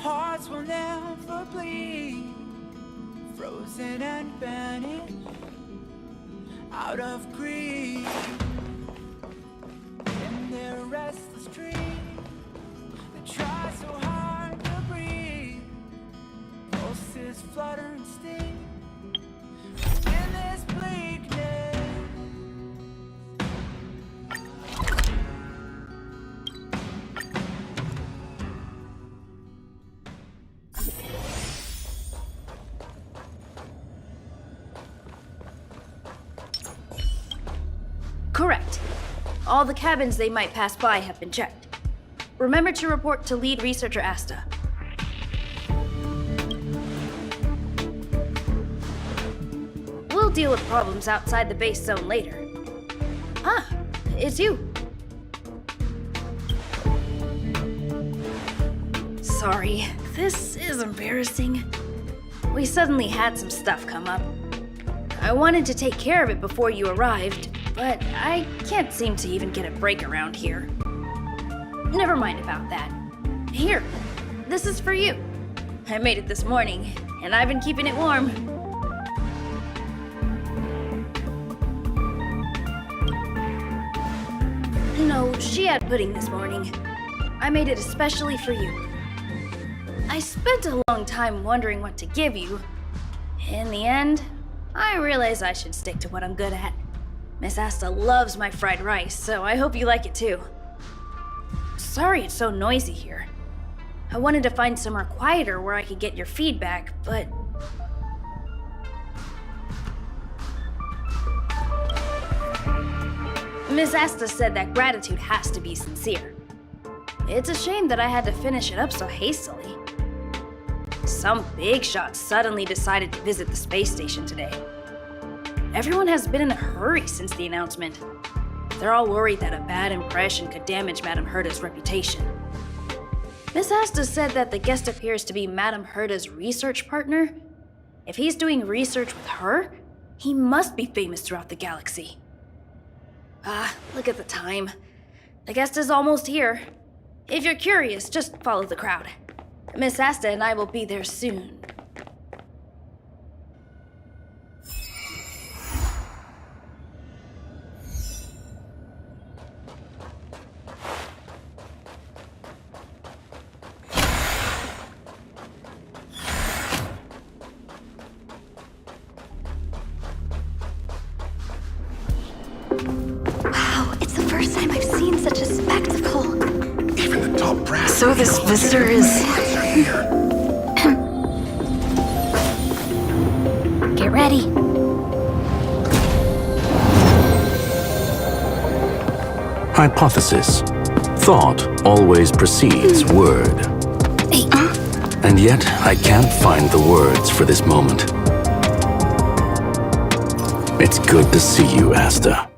hearts will never bleed, frozen and vanished out of greed. In their restless dream, they try so hard to breathe. Pulses flutter and sting in this bleakness. Correct. All the cabins they might pass by have been checked. Remember to report to lead researcher Asta. We'll deal with problems outside the base zone later. Ah, it's you. Sorry, this is embarrassing. We suddenly had some stuff come up. I wanted to take care of it before you arrived, but I can't seem to even get a break around here. Never mind about that. Here, this is for you. I made it this morning, and I've been keeping it warm. No, she had pudding this morning. I made it especially for you. I spent a long time wondering what to give you. In the end, I realized I should stick to what I'm good at. Miss Asta loves my fried rice, so I hope you like it too. Sorry it's so noisy here. I wanted to find somewhere quieter where I could get your feedback, but... Miss Asta said that gratitude has to be sincere. It's a shame that I had to finish it up so hastily. Some big shot suddenly decided to visit the space station today. Everyone has been in a hurry since the announcement. They're all worried that a bad impression could damage Madame Herta's reputation. Miss Asta said that the guest appears to be Madame Herta's research partner. If he's doing research with her, he must be famous throughout the galaxy. Ah, look at the time. The guest is almost here. If you're curious, just follow the crowd. Miss Asta and I will be there soon. Wow, it's the first time I've seen such a spectacle. Even the top brass. So this visitor is... Get ready. Hypothesis. Thought always precedes word. Hey, And yet, I can't find the words for this moment. It's good to see you, Asta.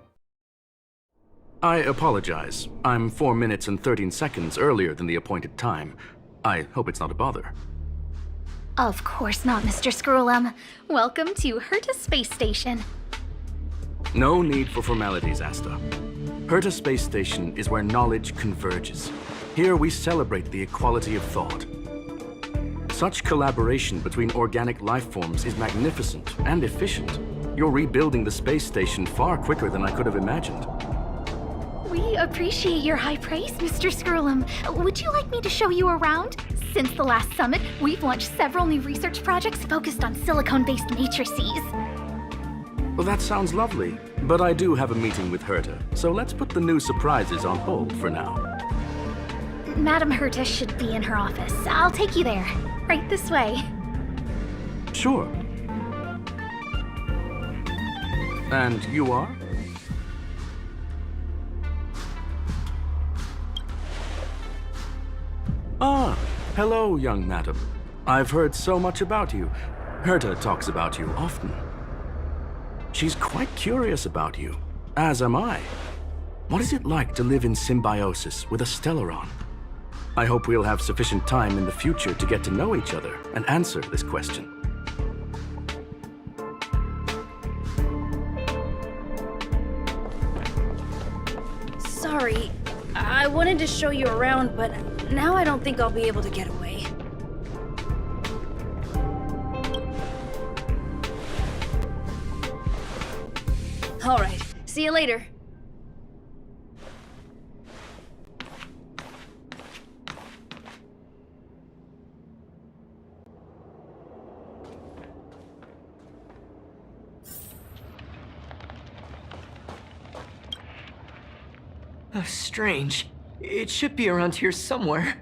I apologize. I'm 4 minutes and 13 seconds earlier than the appointed time. I hope it's not a bother. Of course not, Mr. Scrollum. Welcome to Herta Space Station. No need for formalities, Asta. Herta Space Station is where knowledge converges. Here we celebrate the equality of thought. Such collaboration between organic life forms is magnificent and efficient. You're rebuilding the space station far quicker than I could have imagined. We appreciate your high praise, Mr. Scrollum. Would you like me to show you around? Since the last summit, we've launched several new research projects focused on silicone-based matrices. Well, that sounds lovely, but I do have a meeting with Herta, so let's put the new surprises on hold for now. Madame Herta should be in her office. I'll take you there. Right this way. Sure. And you are? Ah, hello, young madam. I've heard so much about you. Herta talks about you often. She's quite curious about you, as am I. What is it like to live in symbiosis with a Stellaron? I hope we'll have sufficient time in the future to get to know each other and answer this question. Sorry, I wanted to show you around, but now I don't think I'll be able to get away. Alright, see you later. Strange. It should be around here somewhere.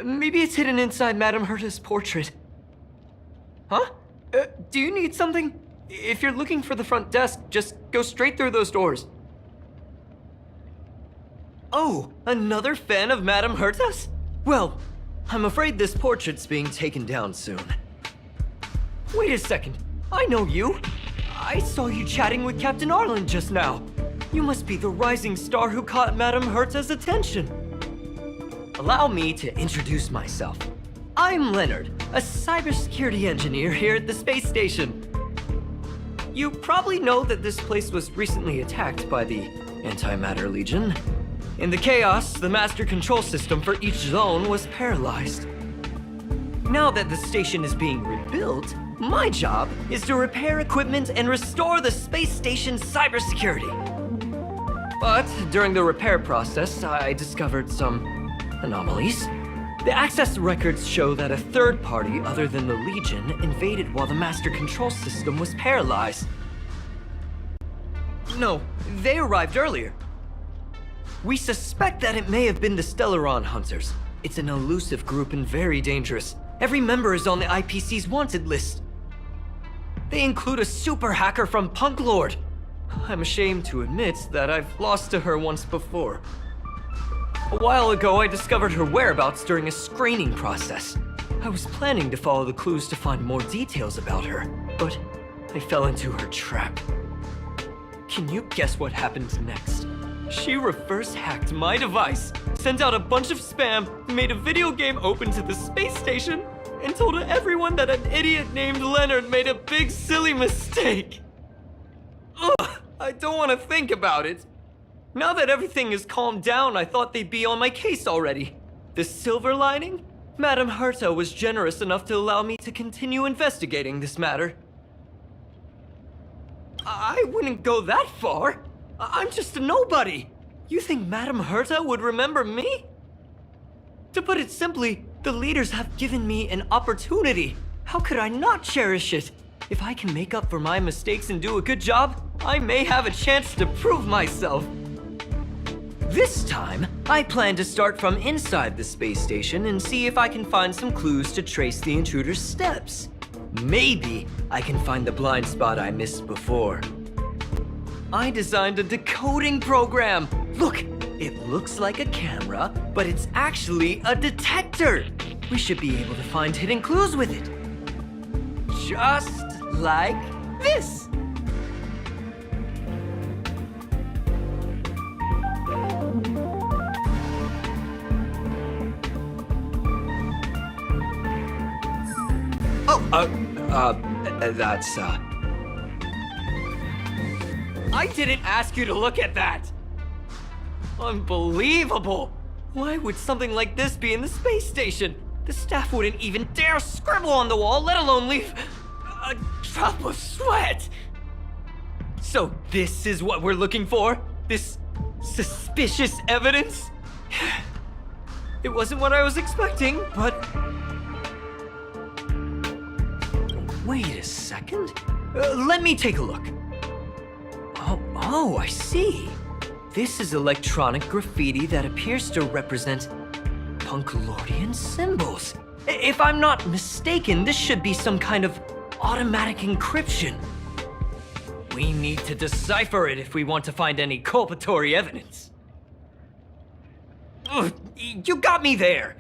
Maybe it's hidden inside Madame Herta's portrait. Huh? Do you need something? If you're looking for the front desk, just go straight through those doors. Oh, another fan of Madame Herta's? Well, I'm afraid this portrait's being taken down soon. Wait a second. I know you. I saw you chatting with Captain Arlen just now. You must be the rising star who caught Madame Herta's attention. Allow me to introduce myself. I'm Leonard, a cybersecurity engineer here at the space station. You probably know that this place was recently attacked by the Antimatter Legion. In the chaos, the master control system for each zone was paralyzed. Now that the station is being rebuilt, my job is to repair equipment and restore the space station's cybersecurity. But during the repair process, I discovered some anomalies. The access records show that a third party other than the Legion invaded while the master control system was paralyzed. No, they arrived earlier. We suspect that it may have been the Stellaron Hunters. It's an elusive group and very dangerous. Every member is on the IPC's wanted list. They include a super hacker from Punklorde. I'm ashamed to admit that I've lost to her once before. A while ago, I discovered her whereabouts during a screening process. I was planning to follow the clues to find more details about her, but I fell into her trap. Can you guess what happened next? She reverse hacked my device, sent out a bunch of spam, made a video game open to the space station, and told everyone that an idiot named Leonard made a big silly mistake. Ugh, I don't want to think about it. Now that everything is calmed down, I thought they'd be on my case already. The silver lining? Madame Herta was generous enough to allow me to continue investigating this matter. I wouldn't go that far. I'm just a nobody. You think Madame Herta would remember me? To put it simply, the leaders have given me an opportunity. How could I not cherish it? If I can make up for my mistakes and do a good job, I may have a chance to prove myself. This time, I plan to start from inside the space station and see if I can find some clues to trace the intruder's steps. Maybe I can find the blind spot I missed before. I designed a decoding program. Look, it looks like a camera, but it's actually a detector. We should be able to find hidden clues with it. Just like this. That's, I didn't ask you to look at that! Unbelievable! Why would something like this be in the space station? The staff wouldn't even dare scribble on the wall, let alone leave a drop of sweat! So this is what we're looking for? This suspicious evidence? It wasn't what I was expecting, but... Wait a second. Let me take a look. Oh, I see. This is electronic graffiti that appears to represent Punklordian symbols. If I'm not mistaken, this should be some kind of automatic encryption. We need to decipher it if we want to find any culpatory evidence. Ugh, you got me there.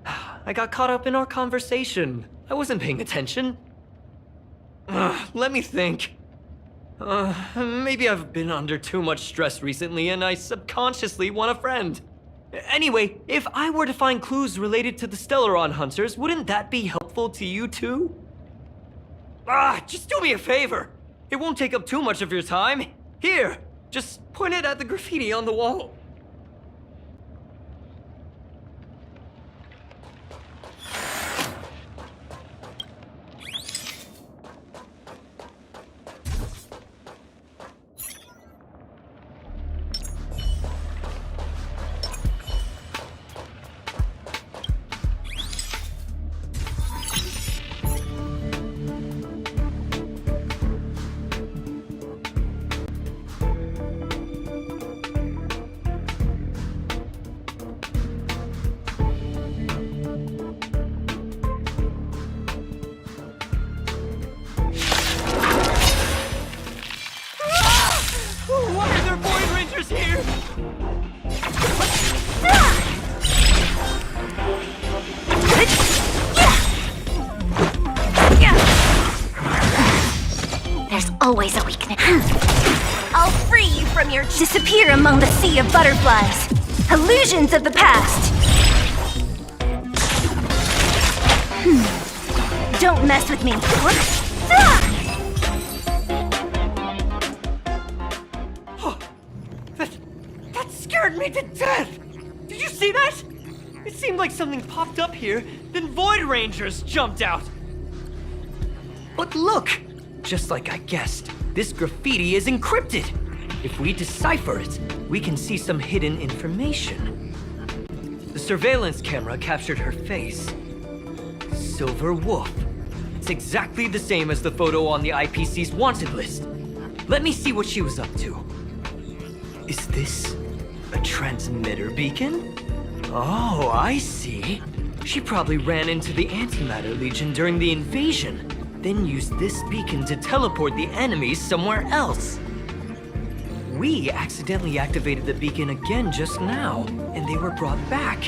I got caught up in our conversation. I wasn't paying attention. Let me think. Maybe I've been under too much stress recently and I subconsciously want a friend. Anyway, if I were to find clues related to the Stellaron Hunters, wouldn't that be helpful to you too? Just do me a favor. It won't take up too much of your time. Here, just point it at the graffiti on the wall. always a weakness. I'll free you from your disappear among the sea of butterflies. Illusions of the past. Don't mess with me. That scared me to death! Did you see that? It seemed like something popped up here, then Void Rangers jumped out. But look! Just like I guessed, this graffiti is encrypted. If we decipher it, we can see some hidden information. The surveillance camera captured her face. Silver Wolf. It's exactly the same as the photo on the IPC's wanted list. Let me see what she was up to. Is this a transmitter beacon? Oh, I see. She probably ran into the Antimatter Legion during the invasion, then used this beacon to teleport the enemies somewhere else. We accidentally activated the beacon again just now, and they were brought back.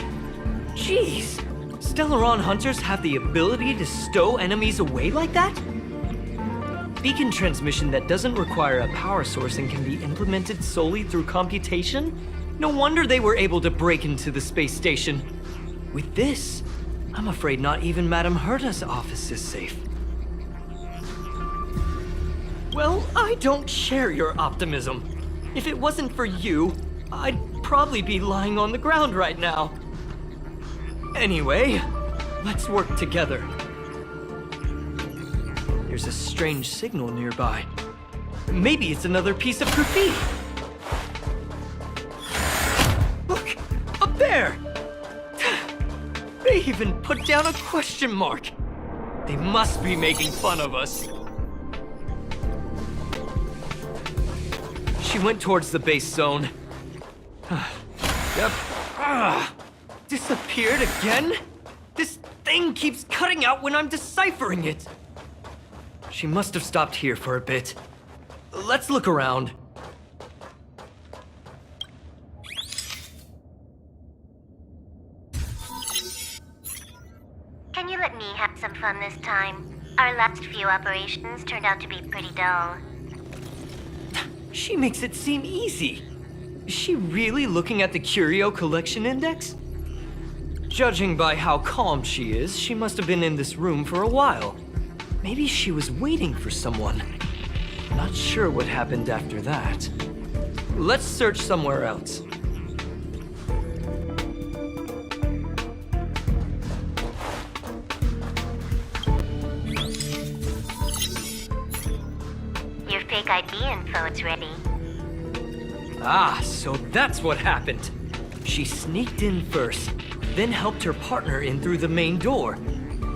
Jeez, Stellaron hunters have the ability to stow enemies away like that? Beacon transmission that doesn't require a power source and can be implemented solely through computation? No wonder they were able to break into the space station. With this, I'm afraid not even Madame Herta's office is safe. Well, I don't share your optimism. If it wasn't for you, I'd probably be lying on the ground right now. Anyway, let's work together. There's a strange signal nearby. Maybe it's another piece of graffiti. Look, up there! They even put down a question mark. They must be making fun of us. She went towards the base zone. Yep. Disappeared again? This thing keeps cutting out when I'm deciphering it. She must have stopped here for a bit. Let's look around. Can you let me have some fun this time? Our last few operations turned out to be pretty dull. She makes it seem easy. Is she really looking at the Curio Collection Index? Judging by how calm she is, she must have been in this room for a while. Maybe she was waiting for someone. Not sure what happened after that. Let's search somewhere else. Your fake ID info is ready. Ah, so that's what happened. She sneaked in first, then helped her partner in through the main door.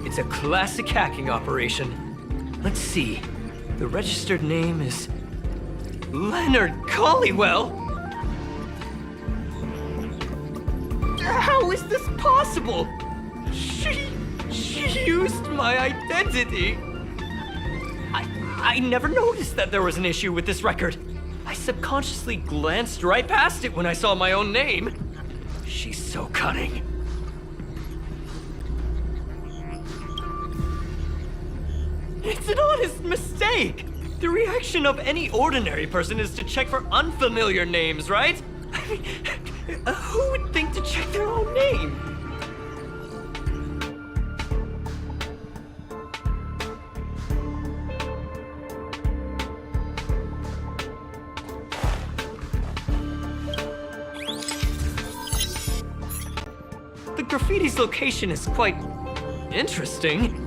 It's a classic hacking operation. Let's see. The registered name is Leonard Collywell. How is this possible? She used my identity. I never noticed that there was an issue with this record. I subconsciously glanced right past it when I saw my own name. She's so cunning. It's an honest mistake! The reaction of any ordinary person is to check for unfamiliar names, right? I mean, who would think to check their own name? The graffiti's location is quite interesting.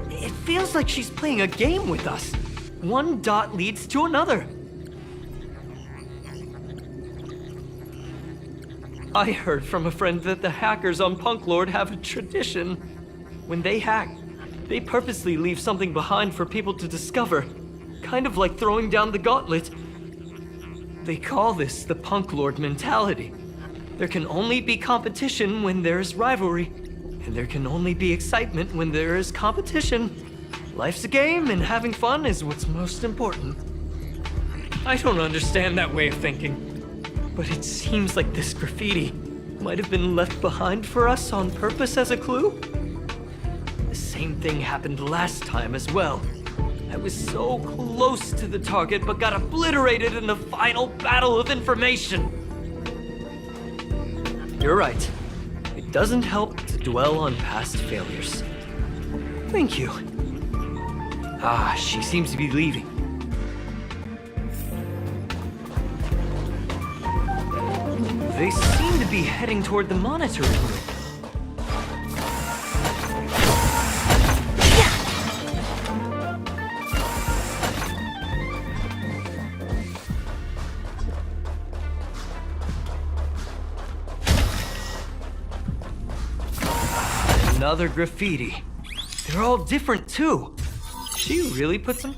It feels like she's playing a game with us. One dot leads to another. I heard from a friend that the hackers on Punklorde have a tradition. When they hack, they purposely leave something behind for people to discover. Kind of like throwing down the gauntlet. They call this the Punklorde mentality. There can only be competition when there is rivalry. And there can only be excitement when there is competition. Life's a game, and having fun is what's most important. I don't understand that way of thinking. But it seems like this graffiti might have been left behind for us on purpose as a clue. The same thing happened last time as well. I was so close to the target, but got obliterated in the final battle of information. You're right. It doesn't help to dwell on past failures. Thank you. Ah, she seems to be leaving. They seem to be heading toward the monitoring room. Another graffiti. They're all different too. She really put some...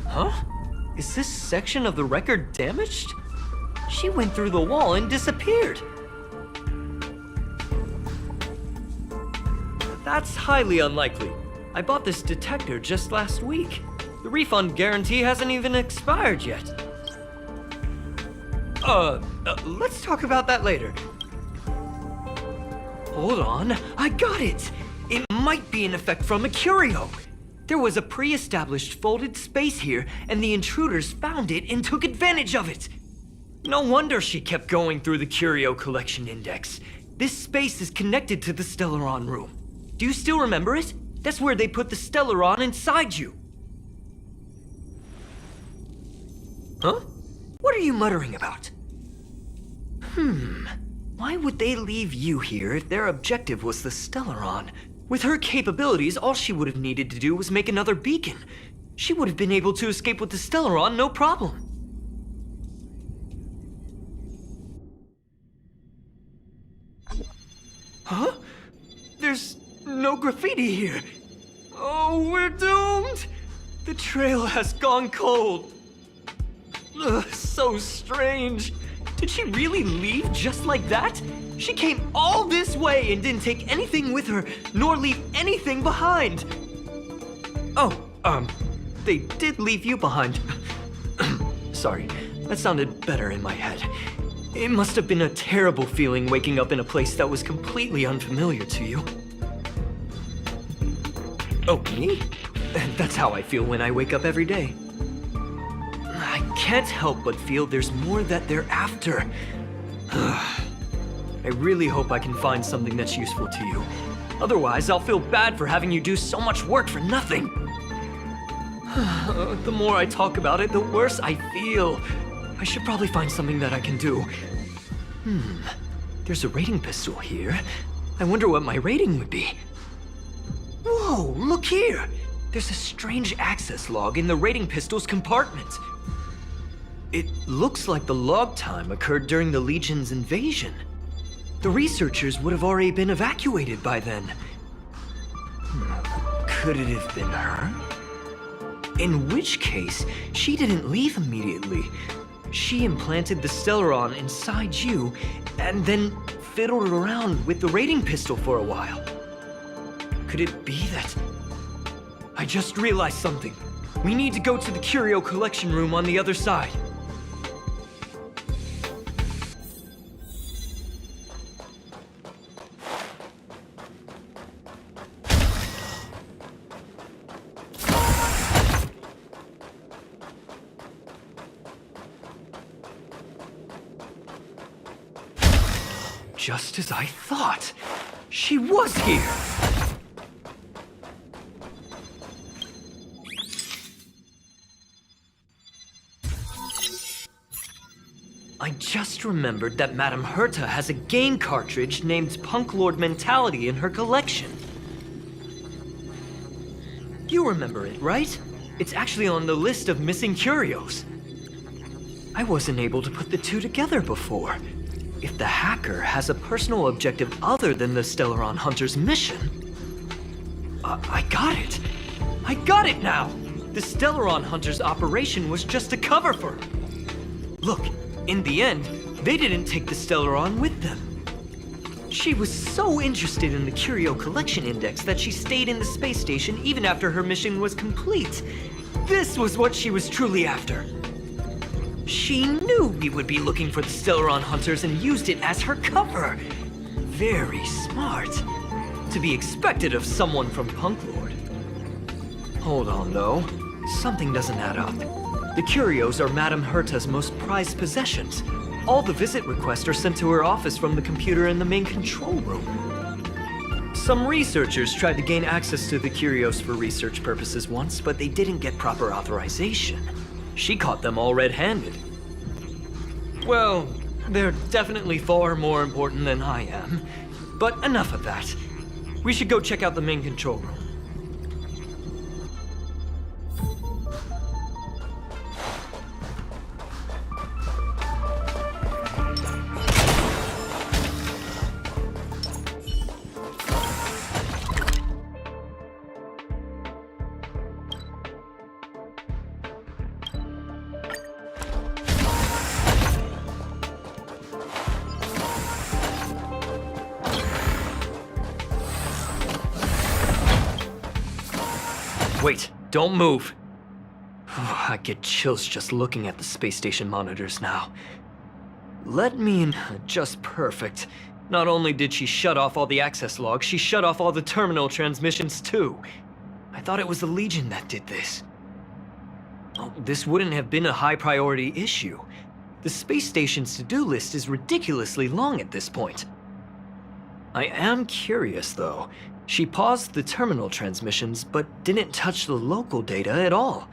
Huh? Is this section of the record damaged? She went through the wall and disappeared. That's highly unlikely. I bought this detector just last week. The refund guarantee hasn't even expired yet. Let's talk about that later. Hold on, I got it! It might be an effect from a curio. There was a pre-established folded space here, and the intruders found it and took advantage of it. No wonder she kept going through the curio collection index. This space is connected to the Stellaron room. Do you still remember it? That's where they put the Stellaron inside you. Huh? What are you muttering about? Why would they leave you here if their objective was the Stellaron? With her capabilities, all she would have needed to do was make another beacon. She would have been able to escape with the Stellaron, no problem. Huh? There's no graffiti here. Oh, we're doomed! The trail has gone cold. Ugh, so strange. Did she really leave just like that? She came all this way and didn't take anything with her, nor leave anything behind. Oh, they did leave you behind. Sorry, that sounded better in my head. It must have been a terrible feeling waking up in a place that was completely unfamiliar to you. Oh, me? That's how I feel when I wake up every day. I can't help but feel there's more that they're after. I really hope I can find something that's useful to you. Otherwise, I'll feel bad for having you do so much work for nothing. The more I talk about it, the worse I feel. I should probably find something that I can do. There's a rating pistol here. I wonder what my rating would be. Whoa, look here! There's a strange access log in the rating pistol's compartment. It looks like the log time occurred during the Legion's invasion. The researchers would have already been evacuated by then. Could it have been her? In which case, she didn't leave immediately. She implanted the Stellaron inside you, and then fiddled around with the rating pistol for a while. Could it be that... I just realized something. We need to go to the curio collection room on the other side. Just as I thought. She was here! I just remembered that Madame Herta has a game cartridge named Punklorde Mentality in her collection. You remember it, right? It's actually on the list of missing curios. I wasn't able to put the two together before. If the hacker has a personal objective other than the Stellaron Hunter's mission... I got it! I got it now! The Stellaron Hunter's operation was just a cover for her. Look, in the end, they didn't take the Stellaron with them. She was so interested in the Curio Collection Index that she stayed in the space station even after her mission was complete. This was what she was truly after. She knew we would be looking for the Stellaron Hunters and used it as her cover. Very smart. To be expected of someone from Punklorde. Hold on, though. Something doesn't add up. The curios are Madame Herta's most prized possessions. All the visit requests are sent to her office from the computer in the main control room. Some researchers tried to gain access to the curios for research purposes once, but they didn't get proper authorization. She caught them all red-handed. Well, they're definitely far more important than I am. But enough of that. We should go check out the main control room. Wait, don't move. I get chills just looking at the space station monitors now. Let me in just perfect. Not only did she shut off all the access logs, she shut off all the terminal transmissions too. I thought it was the Legion that did this. Oh, this wouldn't have been a high priority issue. The space station's to-do list is ridiculously long at this point. I am curious though. She paused the terminal transmissions, but didn't touch the local data at all.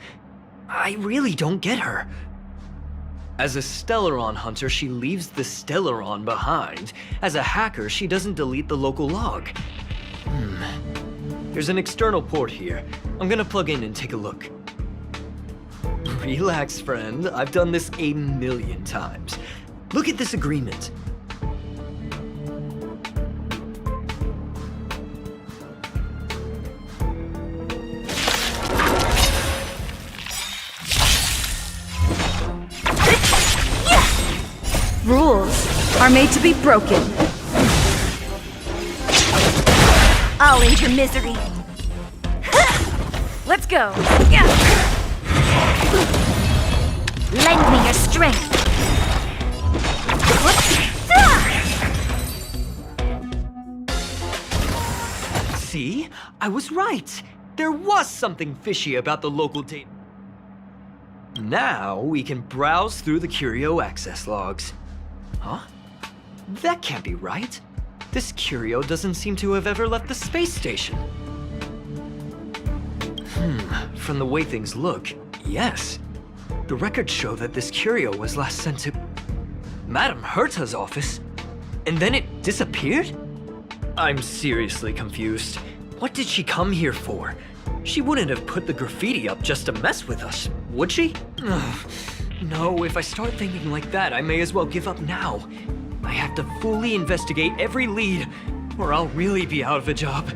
I really don't get her. As a Stellaron hunter, she leaves the Stellaron behind. As a hacker, she doesn't delete the local log. There's an external port here. I'm gonna plug in and take a look. Relax, friend. I've done this 1,000,000 times. Look at this agreement. Rules are made to be broken. I'll end your misery. Let's go. Lend me your strength. See? I was right. There was something fishy about the local data. Now we can browse through the curio access logs. Huh? That can't be right. This curio doesn't seem to have ever left the space station. From the way things look, yes. The records show that this curio was last sent to Madame Herta's office, and then it disappeared? I'm seriously confused. What did she come here for? She wouldn't have put the graffiti up just to mess with us, would she? No, if I start thinking like that, I may as well give up now. I have to fully investigate every lead, or I'll really be out of a job.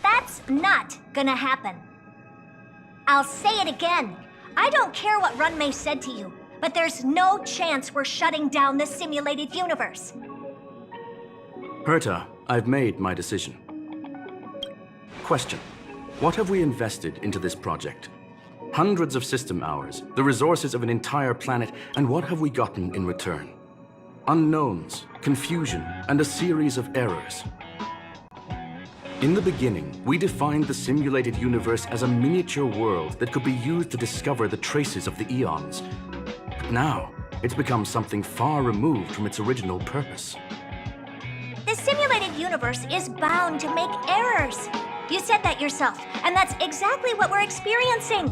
That's not gonna happen. I'll say it again. I don't care what Runmei said to you, but there's no chance we're shutting down the simulated universe. Herta, I've made my decision. Question. What have we invested into this project? Hundreds of system hours, the resources of an entire planet, and what have we gotten in return? Unknowns, confusion, and a series of errors. In the beginning, we defined the simulated universe as a miniature world that could be used to discover the traces of the eons. But now, it's become something far removed from its original purpose. The simulated universe is bound to make errors. You said that yourself, and that's exactly what we're experiencing.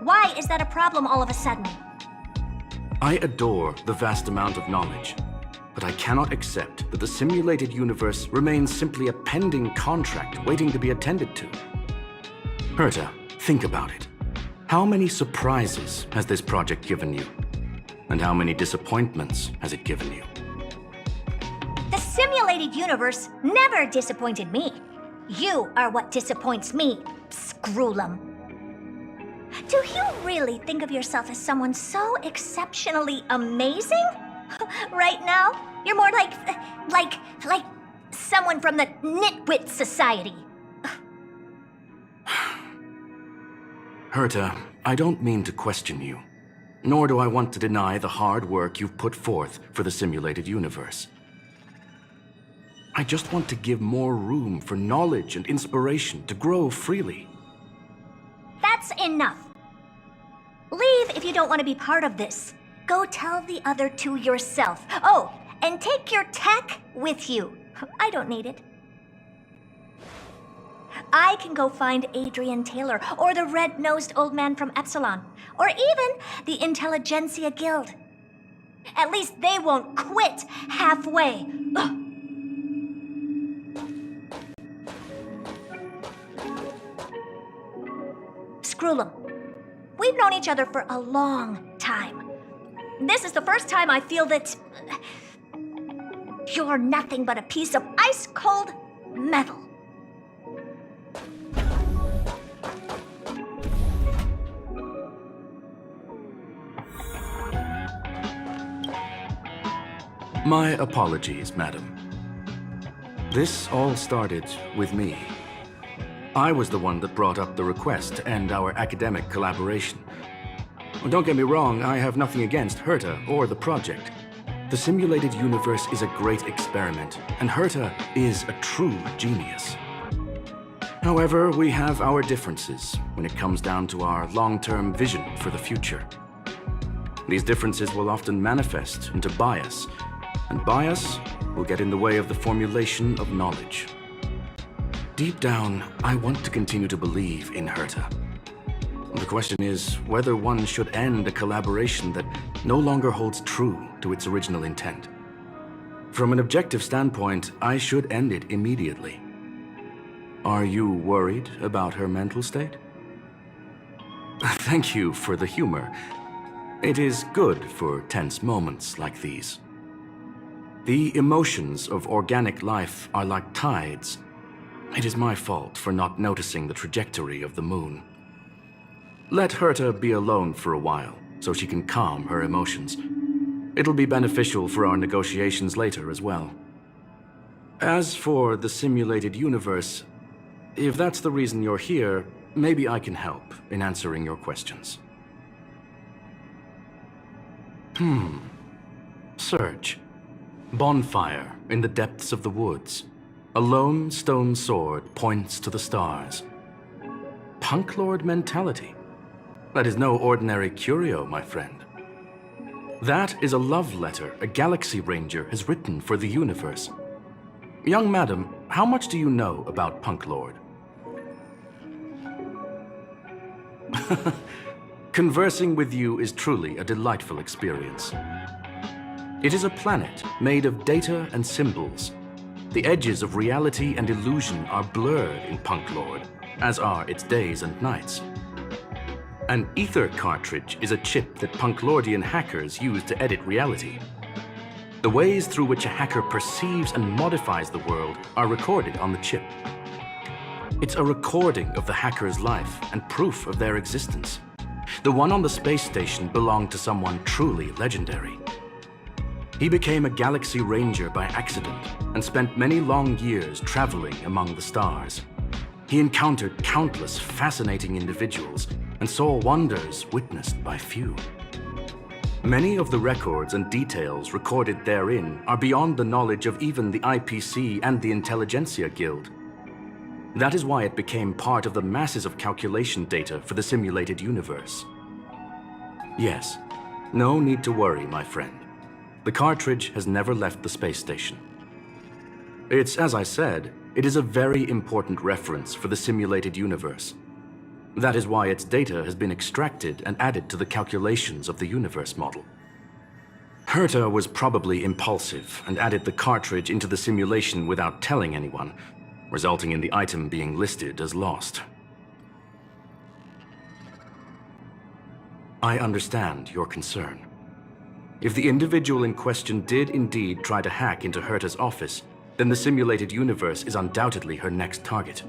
Why is that a problem all of a sudden? I adore the vast amount of knowledge, but I cannot accept that the simulated universe remains simply a pending contract waiting to be attended to. Herta, think about it. How many surprises has this project given you? And how many disappointments has it given you? The simulated universe never disappointed me. You are what disappoints me, Scroolum. Do you really think of yourself as someone so exceptionally amazing? Right now, you're more like someone from the Nitwit Society. Herta, I don't mean to question you, nor do I want to deny the hard work you've put forth for the simulated universe. I just want to give more room for knowledge and inspiration to grow freely. That's enough. Leave if you don't want to be part of this. Go tell the other two yourself. Oh, and take your tech with you. I don't need it. I can go find Adrian Taylor, or the red-nosed old man from Epsilon, or even the Intelligentsia Guild. At least they won't quit halfway. Ugh. Scroolum, we've known each other for a long time. This is the first time I feel that you're nothing but a piece of ice-cold metal. My apologies, madam. This all started with me. I was the one that brought up the request to end our academic collaboration. Don't get me wrong, I have nothing against Herta or the project. The simulated universe is a great experiment, and Herta is a true genius. However, we have our differences when it comes down to our long-term vision for the future. These differences will often manifest into bias, and bias will get in the way of the formulation of knowledge. Deep down, I want to continue to believe in Herta. The question is whether one should end a collaboration that no longer holds true to its original intent. From an objective standpoint, I should end it immediately. Are you worried about her mental state? Thank you for the humor. It is good for tense moments like these. The emotions of organic life are like tides. It is my fault for not noticing the trajectory of the moon. Let Herta be alone for a while, so she can calm her emotions. It'll be beneficial for our negotiations later as well. As for the simulated universe, if that's the reason you're here, maybe I can help in answering your questions. Search. Bonfire in the depths of the woods. A lone stone sword points to the stars. Punklorde mentality. That is no ordinary curio, my friend. That is a love letter a Galaxy Ranger has written for the universe. Young madam, how much do you know about Punklorde? Conversing with you is truly a delightful experience. It is a planet made of data and symbols. The edges of reality and illusion are blurred in Punklorde, as are its days and nights. An ether cartridge is a chip that Punklordian hackers use to edit reality. The ways through which a hacker perceives and modifies the world are recorded on the chip. It's a recording of the hacker's life and proof of their existence. The one on the space station belonged to someone truly legendary. He became a Galaxy Ranger by accident and spent many long years traveling among the stars. He encountered countless fascinating individuals and saw wonders witnessed by few. Many of the records and details recorded therein are beyond the knowledge of even the IPC and the Intelligentsia Guild. That is why it became part of the masses of calculation data for the simulated universe. Yes, no need to worry, my friend. The cartridge has never left the space station. It's, as I said, it is a very important reference for the simulated universe. That is why its data has been extracted and added to the calculations of the universe model. Herta was probably impulsive and added the cartridge into the simulation without telling anyone, resulting in the item being listed as lost. I understand your concern. If the individual in question did indeed try to hack into Herta's office, then the simulated universe is undoubtedly her next target.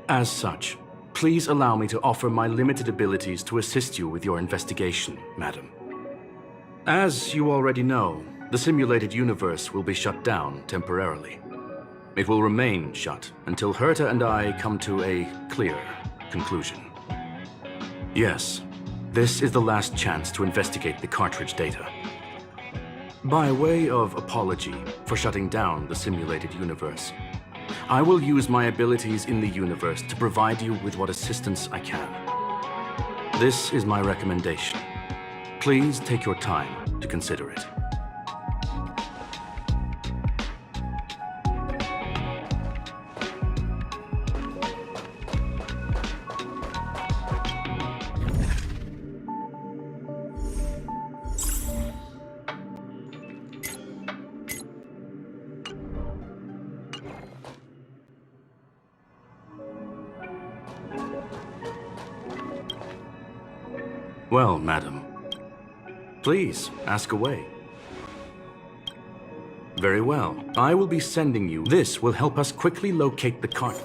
As such, please allow me to offer my limited abilities to assist you with your investigation, madam. As you already know, the simulated universe will be shut down temporarily. It will remain shut until Herta and I come to a clear conclusion. Yes, this is the last chance to investigate the cartridge data. By way of apology for shutting down the simulated universe, I will use my abilities in the universe to provide you with what assistance I can. This is my recommendation. Please take your time to consider it. Well, madam, please ask away. Very well. I will be sending you. This will help us quickly locate the cart.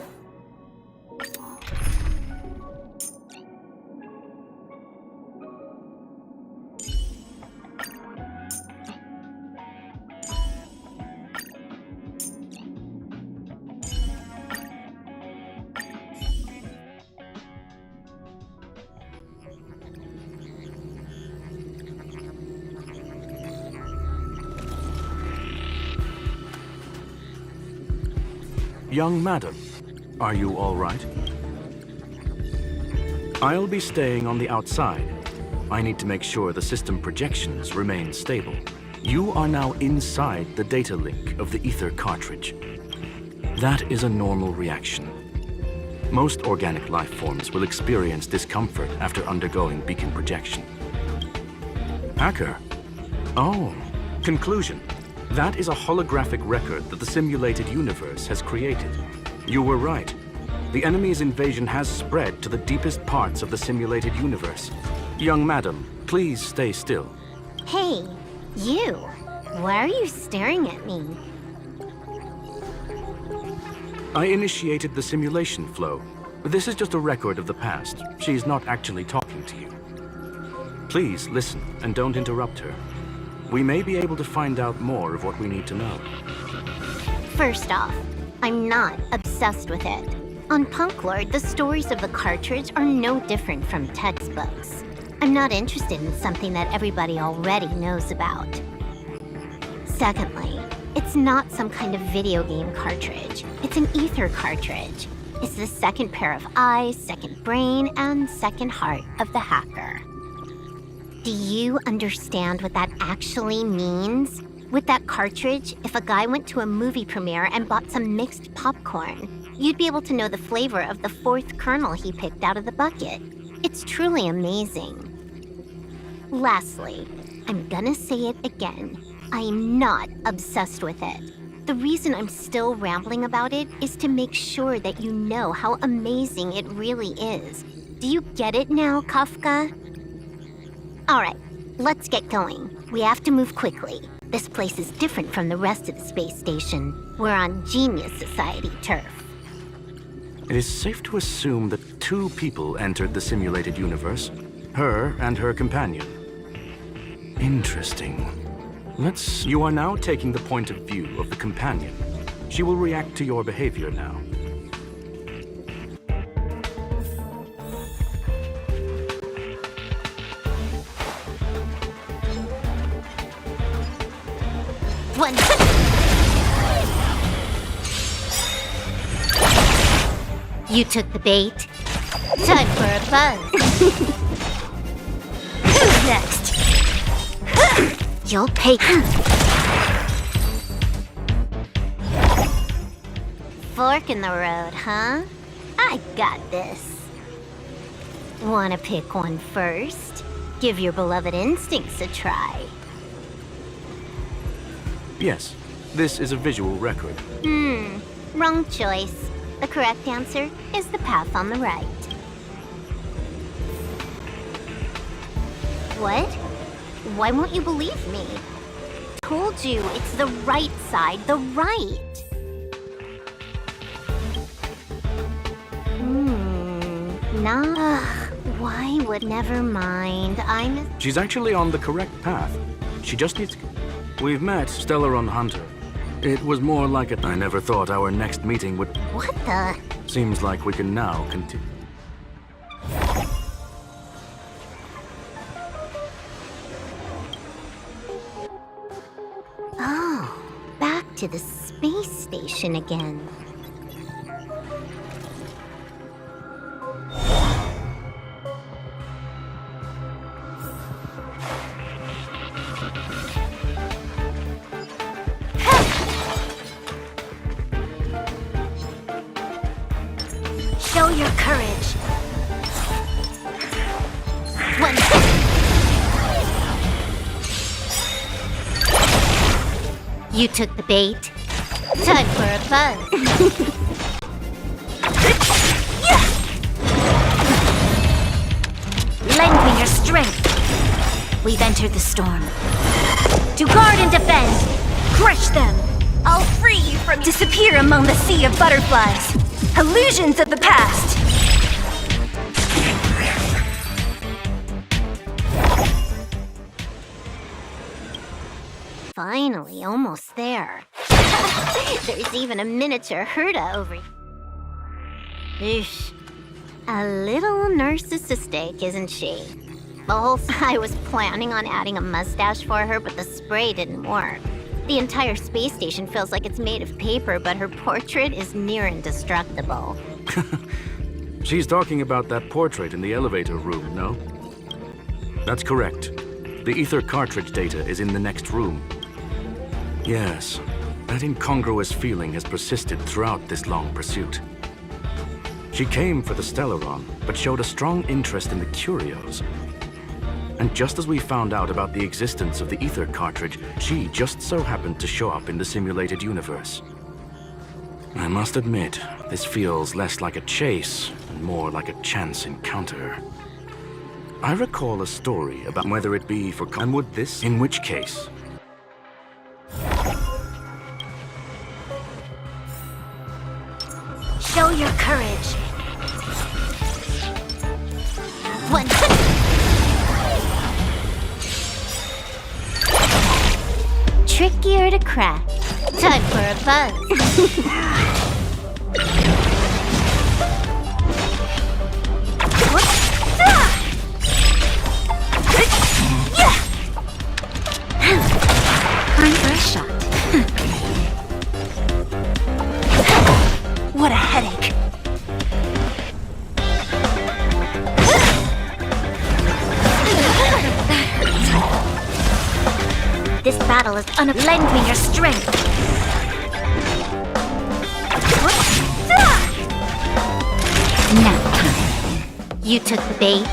Young madam, are you all right? I'll be staying on the outside. I need to make sure the system projections remain stable. You are now inside the data link of the ether cartridge. That is a normal reaction. Most organic life forms will experience discomfort after undergoing beacon projection. Hacker? Oh, conclusion. That is a holographic record that the simulated universe has created. You were right. The enemy's invasion has spread to the deepest parts of the simulated universe. Young madam, please stay still. Hey, you! Why are you staring at me? I initiated the simulation flow. This is just a record of the past. She's not actually talking to you. Please listen and don't interrupt her. We may be able to find out more of what we need to know. First off, I'm not obsessed with it. On Punklorde, the stories of the cartridge are no different from textbooks. I'm not interested in something that everybody already knows about. Secondly, it's not some kind of video game cartridge. It's an ether cartridge. It's the second pair of eyes, second brain, and second heart of the hacker. Do you understand what that actually means? With that cartridge, if a guy went to a movie premiere and bought some mixed popcorn, you'd be able to know the flavor of the fourth kernel he picked out of the bucket. It's truly amazing. Lastly, I'm gonna say it again. I am not obsessed with it. The reason I'm still rambling about it is to make sure that you know how amazing it really is. Do you get it now, Kafka? Alright, let's get going. We have to move quickly. This place is different from the rest of the space station. We're on Genius Society turf. It is safe to assume that two people entered the simulated universe. Her and her companion. Interesting. You are now taking the point of view of the companion. She will react to your behavior now. One. You took the bait. Time for a buzz. Who's next? You'll pay. Fork in the road, huh? I got this. Wanna pick one first? Give your beloved instincts a try. Yes, this is a visual record. Wrong choice. The correct answer is the path on the right. What? Why won't you believe me? Told you, it's the right side, the right. Nah. Why would... Never mind. She's actually on the correct path. She just needs... We've met Stellaron Hunter. It was more like I never thought our next meeting would... What the... Seems like we can now continue. Oh, back to the space station again. Show your courage. One. You took the bait. Time for a buzz. Lend me your strength. We've entered the storm. To guard and defend. Crush them. I'll free you from... Disappear among the sea of butterflies. Illusions of the past. Finally, almost there. There's even a miniature Herta over here. Eesh. A little narcissistic, isn't she? I was planning on adding a mustache for her, but the spray didn't work. The entire space station feels like it's made of paper, but her portrait is near indestructible. She's talking about that portrait in the elevator room, no? That's correct. The ether cartridge data is in the next room. Yes, that incongruous feeling has persisted throughout this long pursuit. She came for the Stellaron, but showed a strong interest in the curios. And just as we found out about the existence of the ether cartridge, she just so happened to show up in the simulated universe. I must admit, this feels less like a chase and more like a chance encounter. I recall a story about whether it be for... And would this? In which case... Show your courage. One. Trickier to crack. Time for a buzz. Time for a shot. What a headache. This battle is Lend me your strength. Now time. You took the bait.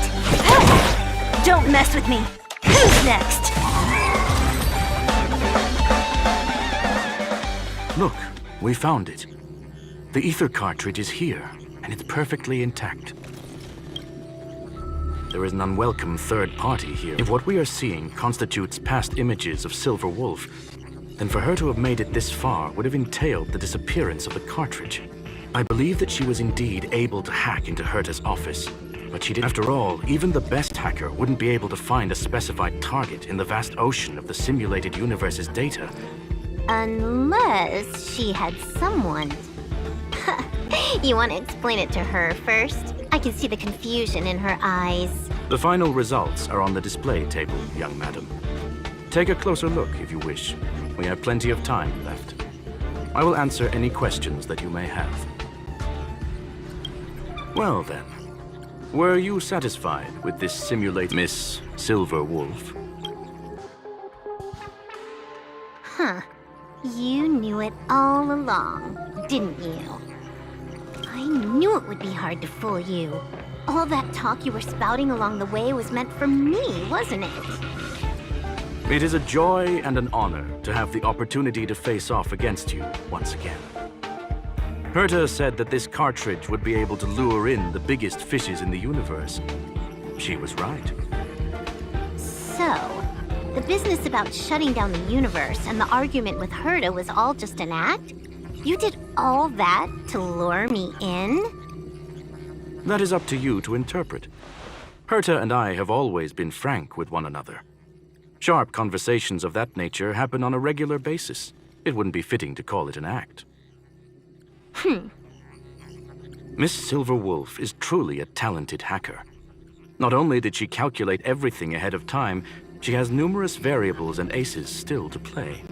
Don't mess with me. Who's next? Look, we found it. The ether cartridge is here, and it's perfectly intact. There is an unwelcome third party here. If what we are seeing constitutes past images of Silver Wolf, then for her to have made it this far would have entailed the disappearance of the cartridge. I believe that she was indeed able to hack into Herta's office, but she didn't. After all, even the best hacker wouldn't be able to find a specified target in the vast ocean of the simulated universe's data. Unless she had someone. You want to explain it to her first? I can see the confusion in her eyes. The final results are on the display table, young madam. Take a closer look if you wish. We have plenty of time left. I will answer any questions that you may have. Well then, were you satisfied with this simulate Miss Silver Wolf? Huh. You knew it all along, didn't you? I knew it would be hard to fool you. All that talk you were spouting along the way was meant for me, wasn't it? It is a joy and an honor to have the opportunity to face off against you once again. Herta said that this cartridge would be able to lure in the biggest fishes in the universe. She was right. So, the business about shutting down the universe and the argument with Herta was all just an act? You did all that to lure me in? That is up to you to interpret. Herta and I have always been frank with one another. Sharp conversations of that nature happen on a regular basis. It wouldn't be fitting to call it an act. Miss Silver Wolf is truly a talented hacker. Not only did she calculate everything ahead of time, she has numerous variables and aces still to play.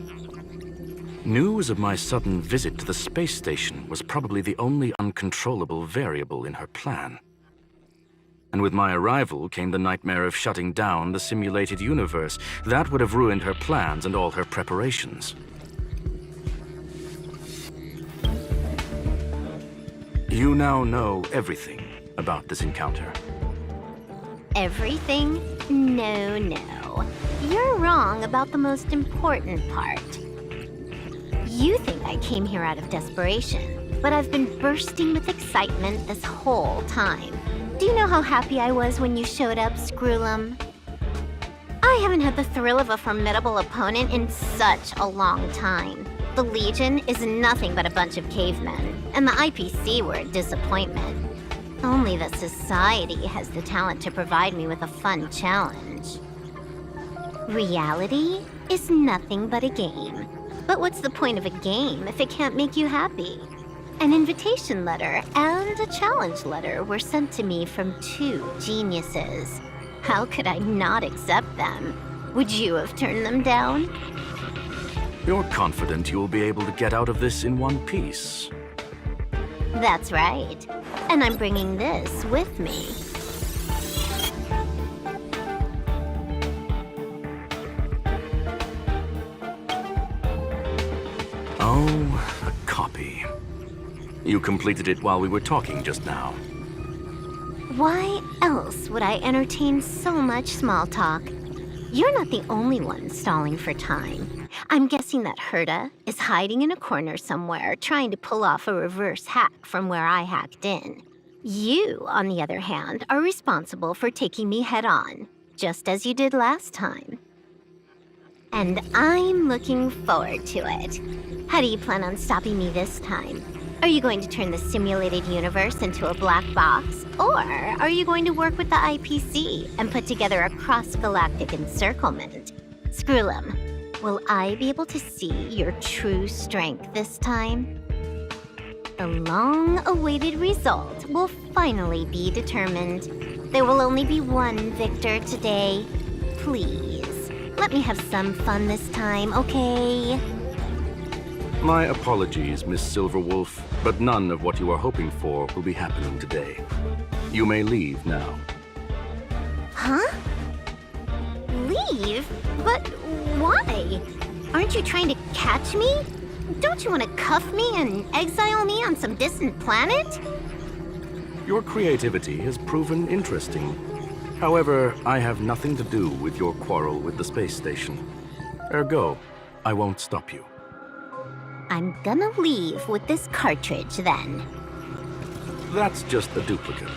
News of my sudden visit to the space station was probably the only uncontrollable variable in her plan. And with my arrival came the nightmare of shutting down the simulated universe. That would have ruined her plans and all her preparations. You now know everything about this encounter. Everything? No, no. You're wrong about the most important part. You think I came here out of desperation, but I've been bursting with excitement this whole time. Do you know how happy I was when you showed up, Screwlum? I haven't had the thrill of a formidable opponent in such a long time. The Legion is nothing but a bunch of cavemen, and the IPC were a disappointment. Only the Society has the talent to provide me with a fun challenge. Reality is nothing but a game. But what's the point of a game if it can't make you happy? An invitation letter and a challenge letter were sent to me from two geniuses. How could I not accept them? Would you have turned them down? You're confident you'll be able to get out of this in one piece. That's right. And I'm bringing this with me. Oh, a copy. You completed it while we were talking just now. Why else would I entertain so much small talk? You're not the only one stalling for time. I'm guessing that Herta is hiding in a corner somewhere, trying to pull off a reverse hack from where I hacked in. You, on the other hand, are responsible for taking me head-on, just as you did last time. And I'm looking forward to it. How do you plan on stopping me this time? Are you going to turn the simulated universe into a black box? Or are you going to work with the IPC and put together a cross-galactic encirclement? Screwlum, will I be able to see your true strength this time? The long-awaited result will finally be determined. There will only be one victor today. Please, let me have some fun this time, okay? My apologies, Miss Silverwolf, but none of what you are hoping for will be happening today. You may leave now. Huh? Leave? But why? Aren't you trying to catch me? Don't you want to cuff me and exile me on some distant planet? Your creativity has proven interesting. However, I have nothing to do with your quarrel with the space station. Ergo, I won't stop you. I'm gonna leave with this cartridge then. That's just a duplicate.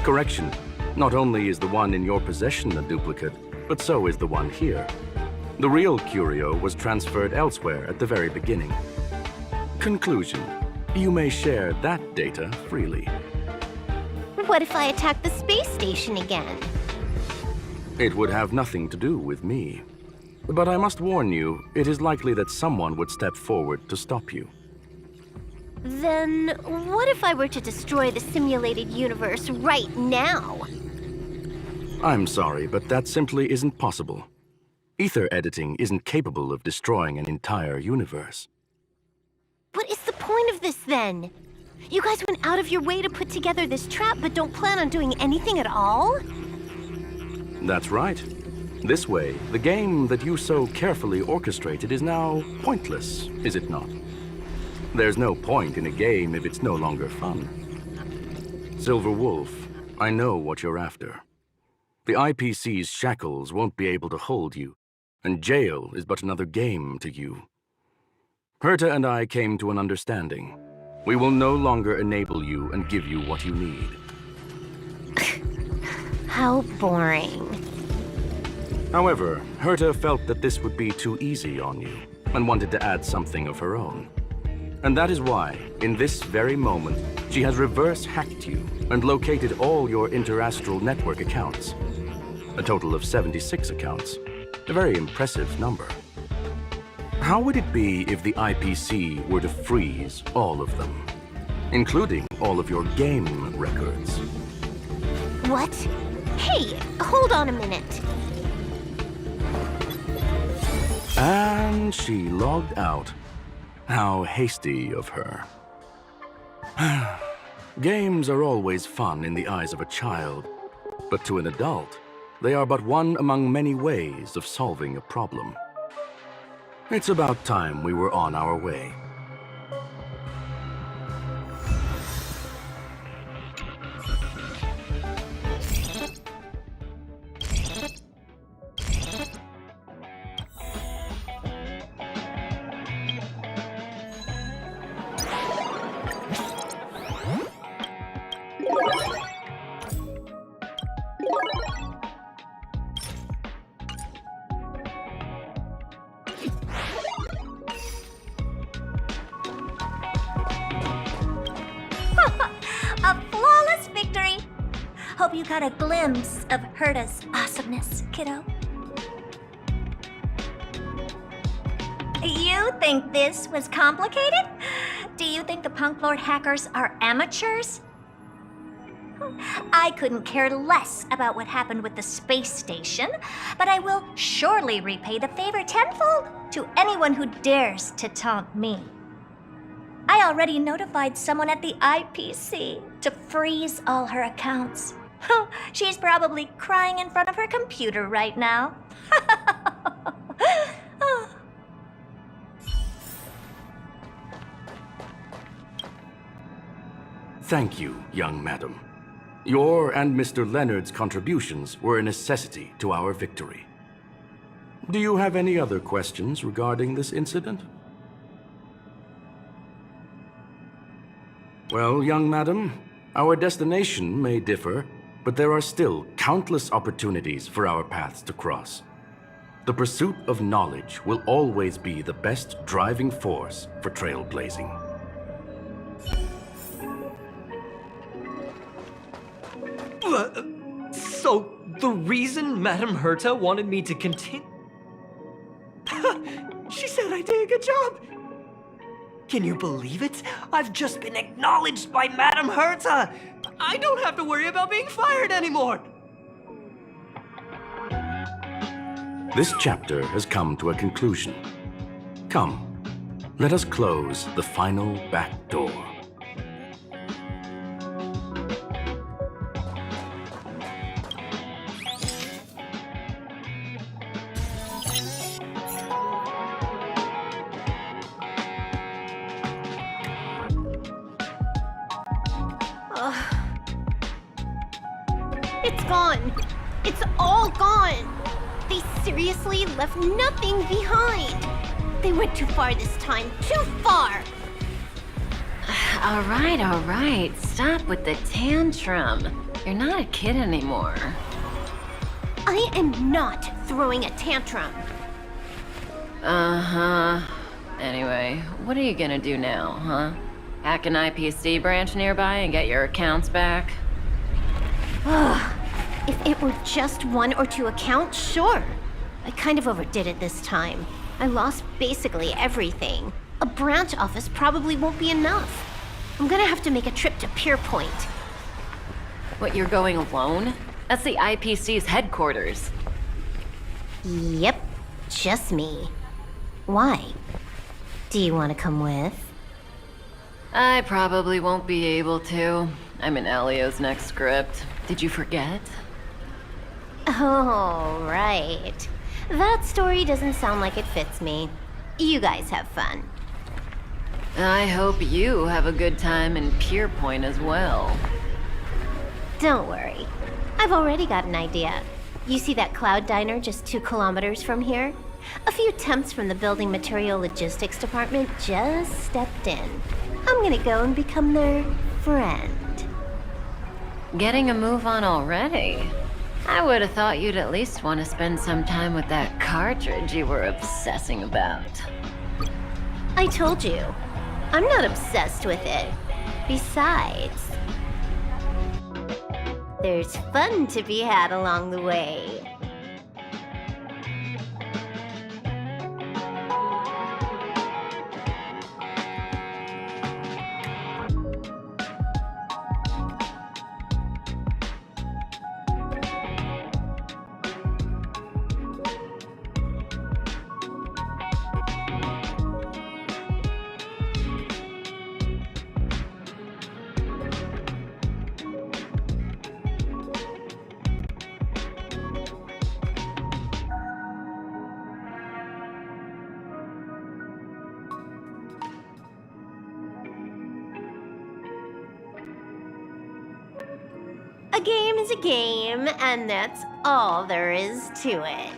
Correction, not only is the one in your possession a duplicate, but so is the one here. The real curio was transferred elsewhere at the very beginning. Conclusion, you may share that data freely. What if I attack the space station again? It would have nothing to do with me. But I must warn you, it is likely that someone would step forward to stop you. Then what if I were to destroy the simulated universe right now? I'm sorry, but that simply isn't possible. Ether editing isn't capable of destroying an entire universe. What is the point of this then? You guys went out of your way to put together this trap, but don't plan on doing anything at all? That's right. This way, the game that you so carefully orchestrated is now pointless, is it not? There's no point in a game if it's no longer fun. Silver Wolf, I know what you're after. The IPC's shackles won't be able to hold you, and jail is but another game to you. Herta and I came to an understanding. We will no longer enable you and give you what you need. How boring. However, Herta felt that this would be too easy on you, and wanted to add something of her own. And that is why, in this very moment, she has reverse-hacked you and located all your interastral network accounts. A total of 76 accounts. A very impressive number. How would it be if the IPC were to freeze all of them, including all of your game records? What? Hey, hold on a minute. And she logged out. How hasty of her. Games are always fun in the eyes of a child, but to an adult, they are but one among many ways of solving a problem. It's about time we were on our way. A flawless victory! Hope you got a glimpse of Herta's awesomeness, kiddo. You think this was complicated? Do you think the Punklorde hackers are amateurs? I couldn't care less about what happened with the space station, but I will surely repay the favor tenfold to anyone who dares to taunt me. I already notified someone at the IPC to freeze all her accounts. She's probably crying in front of her computer right now. Thank you, young madam. Your and Mr. Leonard's contributions were a necessity to our victory. Do you have any other questions regarding this incident? Well, young madam, our destination may differ, but there are still countless opportunities for our paths to cross. The pursuit of knowledge will always be the best driving force for trailblazing. So, the reason Madame Herta wanted me to continue... She said I did a good job! Can you believe it? I've just been acknowledged by Madame Herta! I don't have to worry about being fired anymore! This chapter has come to a conclusion. Come, let us close the final back door. It's gone. It's all gone. They seriously left nothing behind. They went too far this time. Too far. All right. Stop with the tantrum. You're not a kid anymore. I am not throwing a tantrum. Uh-huh. Anyway, what are you gonna do now, huh? Hack an IPC branch nearby and get your accounts back? If it were just 1 or 2 accounts, sure. I kind of overdid it this time. I lost basically everything. A branch office probably won't be enough. I'm gonna have to make a trip to Pier Point. What, you're going alone? That's the IPC's headquarters. Yep, just me. Why? Do you want to come with? I probably won't be able to. I'm in Elio's next script. Did you forget? Oh, right. That story doesn't sound like it fits me. You guys have fun. I hope you have a good time in Pierpoint as well. Don't worry. I've already got an idea. You see that cloud diner just 2 kilometers from here? A few temps from the building material logistics department just stepped in. I'm gonna go and become their friend. Getting a move on already? I would have thought you'd at least want to spend some time with that cartridge you were obsessing about. I told you, I'm not obsessed with it. Besides, there's fun to be had along the way. A game is a game, and that's all there is to it.